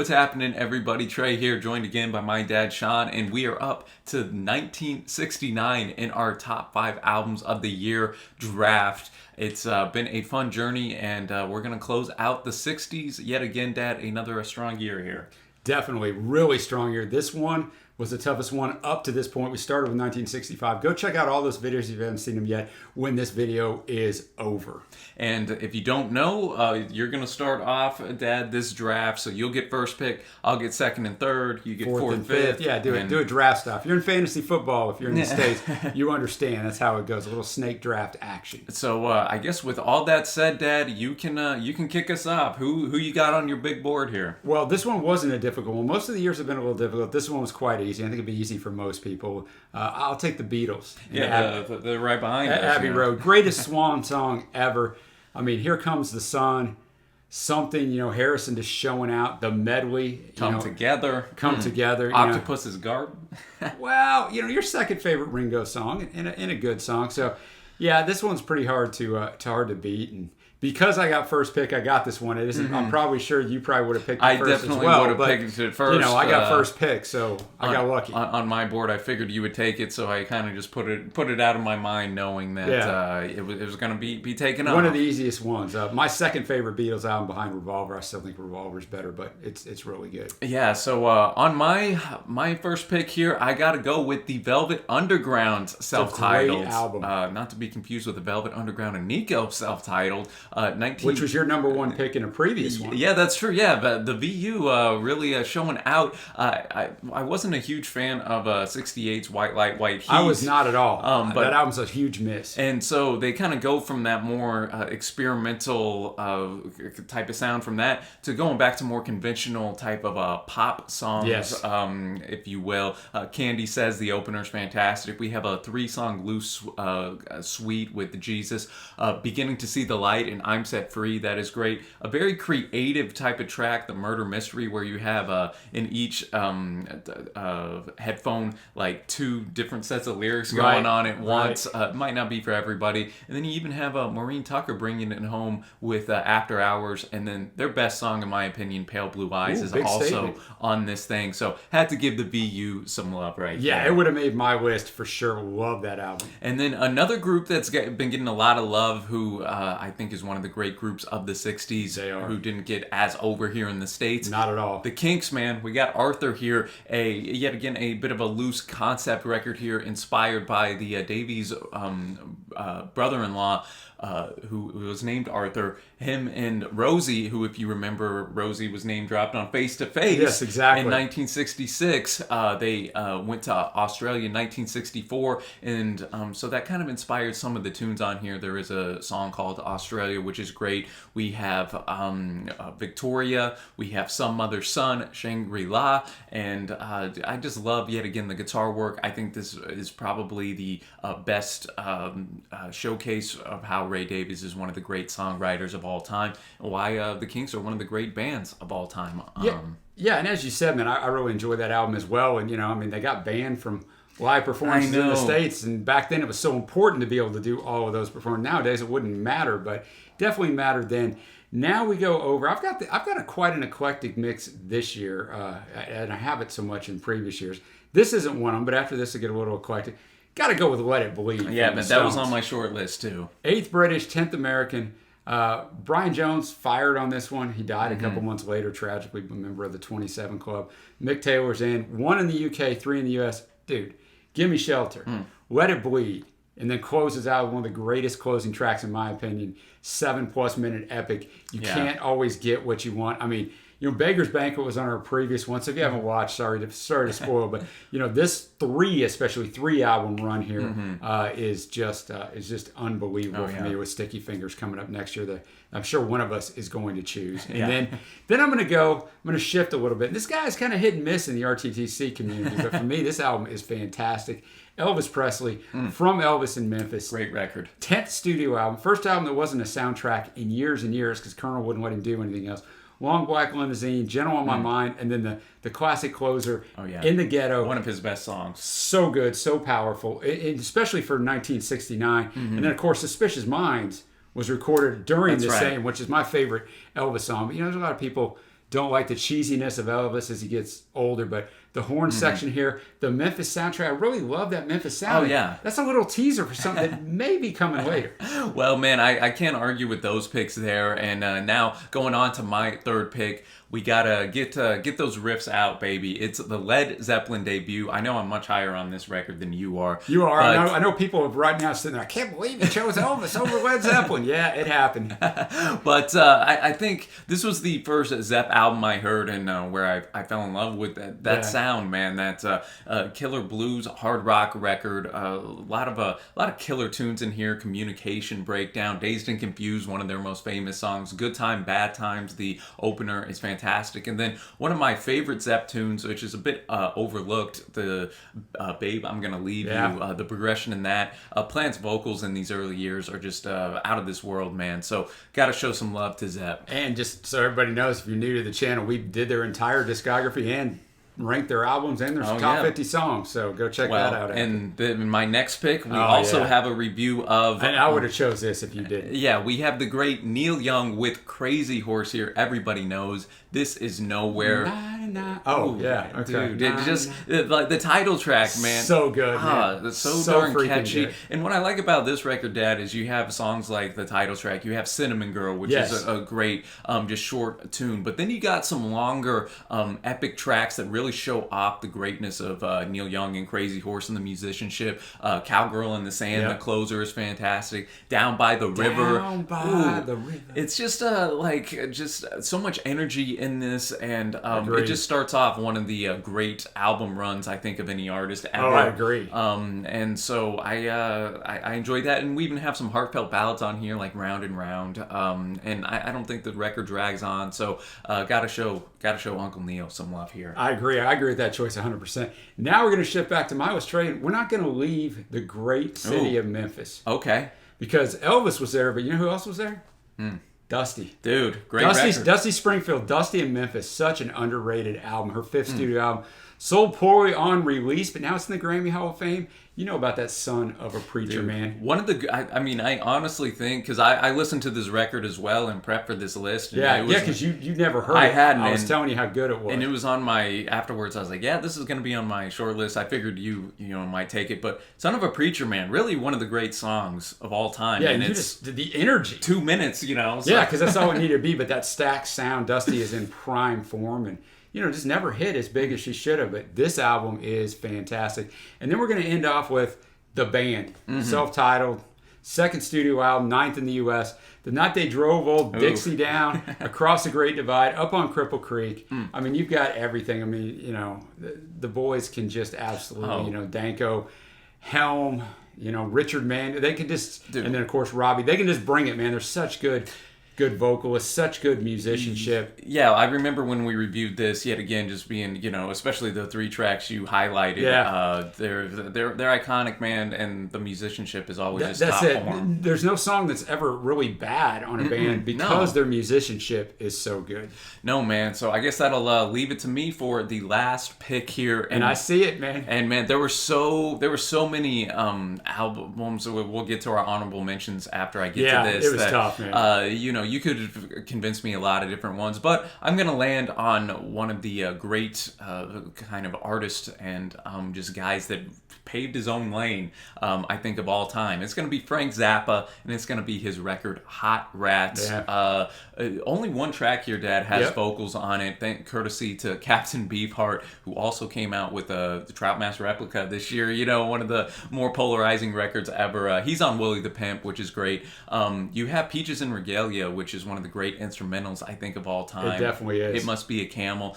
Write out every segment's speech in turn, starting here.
What's happening, everybody? Trey here, joined again by my dad, Sean, and we are up to 1969 in our top 5 albums of the year draft. It's been a fun journey, and we're going to close out the 60s yet again, Dad. Another strong year here. Definitely, really strong year. This one was the toughest one up to this point. We started with 1965. Go check out all those videos if you haven't seen them yet when this video is over. And if you don't know, you're going to start off, Dad, this draft. So you'll get first pick, I'll get second and third, you get fourth and fifth. Yeah, do it draft stuff. You're in fantasy football. If you're in the States, you understand. That's how it goes. A little snake draft action. So I guess with all that said, Dad, you can kick us off. Who you got on your big board here? Well, this one wasn't a difficult one. Most of the years have been a little difficult. This one was quite easy. I think it'd be easy for most people. I'll take the Beatles. Yeah, they're right behind us. Abbey Road. Greatest swan song ever. I mean, Here Comes the Sun. Something, Harrison just showing out the medley. Come together. Octopus's Garden. Well, your second favorite Ringo song and a good song. So, yeah, this one's pretty hard to beat. And because I got first pick, I got this one. It isn't. I'm probably sure you probably would have picked it first as well. I definitely would have picked it first. I got first pick, so I got lucky. On my board, I figured you would take it, so I kind of just put it out of my mind, knowing that it was going to be taken off. One of the easiest ones. My second favorite Beatles album behind Revolver. I still think Revolver's better, but it's really good. Yeah. So on my first pick here, I got to go with the Velvet Underground self-titled great album. Not to be confused with the Velvet Underground and Nico self-titled which was your number one pick in a previous one. Yeah, that's true. Yeah, but the VU really showing out. I wasn't a huge fan of 68's White Light, White Heat. I was not at all. But that album's a huge miss. And so they kind of go from that more experimental type of sound from that to going back to more conventional type of pop songs, yes. If you will. Candy Says, the opener's fantastic. We have a 3-song Loose Suite with Jesus, Beginning to See the Light, and I'm Set Free. That is great. A very creative type of track, the Murder Mystery, where you have in each headphone like 2 different sets of lyrics going on at once. It might not be for everybody. And then you even have Maureen Tucker bringing it home with After Hours, and then their best song, in my opinion, Pale Blue Eyes, is also statement on this thing. So had to give the VU some love there. Yeah, it would have made my list for sure. Love that album. And then another group that's been getting a lot of love, who I think is one of the great groups of the 60s, who didn't get as over here in the States. Not at all. The Kinks, man. We got Arthur here, yet again a bit of a loose concept record here, inspired by the Davies brother-in-law, who was named Arthur. Him and Rosie, who, if you remember, Rosie was name dropped on Face to Face. Yes, exactly. In 1966, they went to Australia in 1964, and so that kind of inspired some of the tunes on here. There is a song called Australia, which is great. We have Victoria. We have Some Mother's Son, Shangri-La, and I just love, yet again, the guitar work. I think this is probably the best showcase of how Ray Davies is one of the great songwriters of all time, and why the Kinks are one of the great bands of all time. Yeah, and as you said, man, I really enjoyed that album as well. And they got banned from live performances in the States, and back then it was so important to be able to do all of those performances. Nowadays it wouldn't matter, but definitely mattered then. Now we go over. I've got quite an eclectic mix this year, and I haven't so much in previous years. This isn't one of them, but after this, I get a little eclectic. Got to go with Let It Bleed. Yeah, but that was on my short list too. 8th British, 10th American. Brian Jones fired on this one. He died a couple months later, tragically, a member of the 27 Club. Mick Taylor's in. 1 in the UK, 3 in the US. Dude, Gimme Shelter. Let It Bleed. And then closes out with one of the greatest closing tracks, in my opinion. 7+ minute epic. You can't always get what you want. I mean, Beggar's Banquet was on our previous one, so if you haven't watched, sorry to spoil, but this 3 album run here is just unbelievable for me, with Sticky Fingers coming up next year that I'm sure one of us is going to choose. And then I'm going to shift a little bit. This guy's kind of hit and miss in the RTTC community, but for me, this album is fantastic. Elvis Presley, from Elvis in Memphis. Great record. 10th studio album. First album that wasn't a soundtrack in years and years, because Colonel wouldn't let him do anything else. Long Black Limousine, Gentle on My Mind, and then the classic closer, In the Ghetto. One of his best songs. So good, so powerful, especially for 1969. And then, of course, Suspicious Minds was recorded during the same, which is my favorite Elvis song. But, there's a lot of people Don't like the cheesiness of Elvis as he gets older, but the horn section here, the Memphis soundtrack, I really love that Memphis sound. Oh, yeah. That's a little teaser for something that may be coming later. Well, man, I can't argue with those picks there. And now going on to my third pick, we gotta get those riffs out, baby. It's the Led Zeppelin debut. I know I'm much higher on this record than you are. You are. I know people right now sitting there, I can't believe you chose Elvis over Led Zeppelin. Yeah, it happened. But I think this was the first Zepp album I heard, and where I fell in love with that sound, man. That killer blues hard rock record. A lot of killer tunes in here. Communication Breakdown, Dazed and Confused, one of their most famous songs. Good Time, Bad Times, the opener is fantastic. And then one of my favorite Zepp tunes, which is a bit overlooked, the Babe, I'm Gonna Leave You. The progression in that. Plant's vocals in these early years are just out of this world, man. So gotta show some love to Zepp. And just so everybody knows, if you're new to the channel, we did their entire discography and ranked their albums and their top 50 songs. So go check that out. And my next pick, we also have a review of... And I would have chose this if you didn't. Yeah, we have the great Neil Young with Crazy Horse here. Everybody knows This Is Nowhere. Oh, yeah. Okay. Dude, it just like the title track, man. So good, man. It's so darn catchy. Good. And what I like about this record, Dad, is you have songs like the title track. You have Cinnamon Girl, which is a great, just short tune. But then you got some longer, epic tracks that really show off the greatness of Neil Young and Crazy Horse and the musicianship. Cowgirl in the Sand, the closer is fantastic. Down by the River. Down by the River. It's just just so much energy in this, and it just starts off one of the great album runs I think of any artist ever. Oh, I agree. And so I enjoyed that, and we even have some heartfelt ballads on here like Round and Round. And I don't think the record drags on, so gotta show Uncle Neil some love here. I agree with that choice 100%. Now we're gonna shift back to my Australian. We're not gonna leave the great city of Memphis. Okay. Because Elvis was there, but you know who else was there? Dusty. Dude, great record. Dusty Springfield, Dusty in Memphis, such an underrated album. Her fifth studio album. Sold poorly on release, but now it's in the Grammy Hall of Fame. You know about that Son of a Preacher Man. One of the, I honestly think, because I listened to this record as well and prepped for this list. And because you never heard it. I hadn't. I was telling you how good it was. And it was on my, afterwards I was like, this is going to be on my short list. I figured you might take it. But Son of a Preacher Man, really one of the great songs of all time. Yeah, and it's the energy. 2 minutes, So. Yeah, because that's all it needed to be. But that stacked sound, Dusty is in prime form, and just never hit as big as she should have. But this album is fantastic. And then we're going to end off with The Band, self-titled, second studio album, 9th in the U.S. The night they drove old Dixie down across the Great Divide, up on Cripple Creek. I mean, you've got everything. I mean, the boys can just absolutely, Danko, Helm, Richard Mann. They can just, and then of course Robbie. They can just bring it, man. They're such good vocalists, such good musicianship. Yeah, I remember when we reviewed this, yet again, just being, especially the 3 tracks you highlighted. Yeah. They're iconic, man, and the musicianship is always just that's top it. form. There's no song that's ever really bad on a band because their musicianship is so good. No, man. So I guess that'll leave it to me for the last pick here. And I see it, man. And man, there were so many albums. We'll get to our honorable mentions after I get to this. It was tough, man. You could have convinced me a lot of different ones, but I'm going to land on one of the great kind of artists and just guys that paved his own lane, I think, of all time. It's going to be Frank Zappa, and it's going to be his record, Hot Rats. Yeah. Only one track here, Dad, has vocals on it, courtesy to Captain Beefheart, who also came out with the Troutmaster replica this year, one of the more polarizing records ever. He's on Willie the Pimp, which is great. You have Peaches and Regalia, which is one of the great instrumentals, I think, of all time. It definitely is. It Must Be a Camel.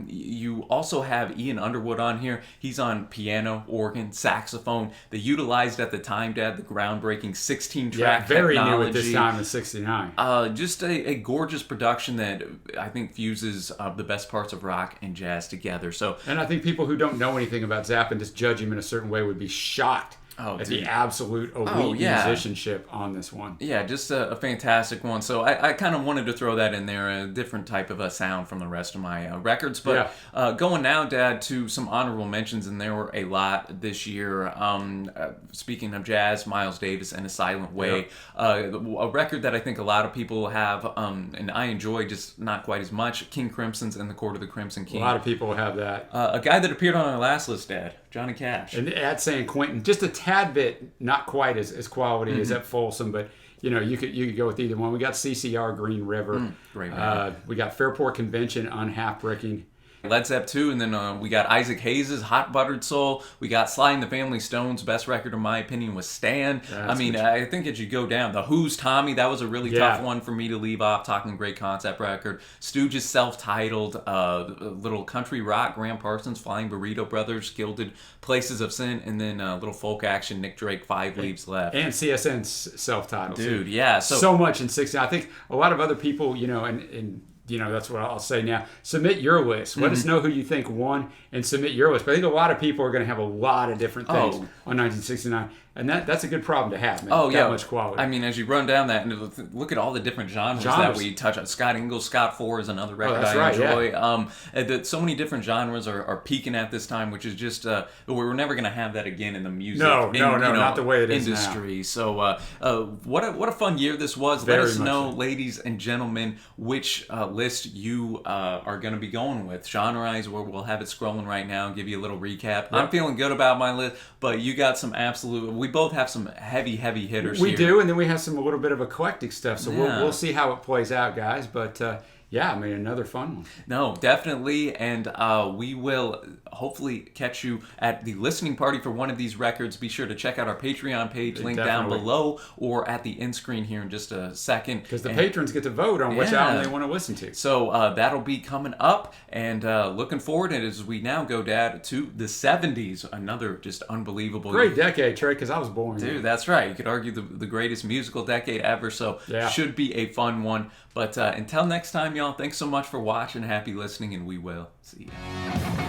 You also have Ian Underwood on here. He's on piano, organ, saxophone. They utilized at the time, Dad, the groundbreaking 16-track very technology. new at this time in '69. Just a gorgeous production that I think fuses the best parts of rock and jazz together. So, and I think people who don't know anything about Zappa and just judge him in a certain way would be shocked Oh, at dude. the absolute elite musicianship on this one. Yeah, just a fantastic one. So I kind of wanted to throw that in there, a different type of a sound from the rest of my records. But going now, Dad, to some honorable mentions, and there were a lot this year. Speaking of jazz, Miles Davis and A Silent Way, a record that I think a lot of people have, and I enjoy just not quite as much, King Crimson's and the Court of the Crimson King. A lot of people have that. A guy that appeared on our last list, Dad, Johnny Cash. And at San Quentin, just a tad bit, not quite as quality as at Folsom, but you could go with either one. We got CCR, Green River. Great. We got Fairport Convention on Half Bricking. Led Zepp 2, and then we got Isaac Hayes' Hot Buttered Soul. We got Sly and the Family Stone's best record, in my opinion, was Stan. I think as you go down, The Who's Tommy, that was a really tough one for me to leave off, talking great concept record. Stooges' self-titled, little country rock, Graham Parsons, Flying Burrito Brothers, Gilded Places of Sin, and then little folk action, Nick Drake, Five Leaves Left. And CSN's self-titled. Dude, yeah. So much in 60. I think a lot of other people, and that's what I'll say now. Submit your list. Let us know who you think won, and submit your list. But I think a lot of people are going to have a lot of different things on 1969, and that's a good problem to have, man. That much quality. I mean, as you run down that, and look at all the different genres that we touch on. Scott Ingles, Scott 4 is another record I enjoy. Yeah. So many different genres are peaking at this time, which is just we're never going to have that again in the music. No, not the way it is industry. Now. So what a fun year this was. Very Let us know, so. ladies and gentlemen, which list you are going to be going with. Genre-wise, we'll have it scrolling right now. Give you a little recap. Yep. I'm feeling good about my list, but you got some absolute. We both have some heavy hitters. We do, and then we have a little bit of eclectic stuff. So we'll see how it plays out, guys. But another fun one. No, definitely, and we will hopefully catch you at the listening party for one of these records. Be sure to check out our Patreon page, link down below, or at the end screen here in just a second. Because the patrons get to vote on which album they want to listen to. So that'll be coming up, and looking forward, and as we now go, Dad, to the 70s, another just unbelievable great decade, Trey, because I was born. Dude, that's right. You could argue the greatest musical decade ever, so should be a fun one. But until next time, y'all, thanks so much for watching. Happy listening, and we will see you.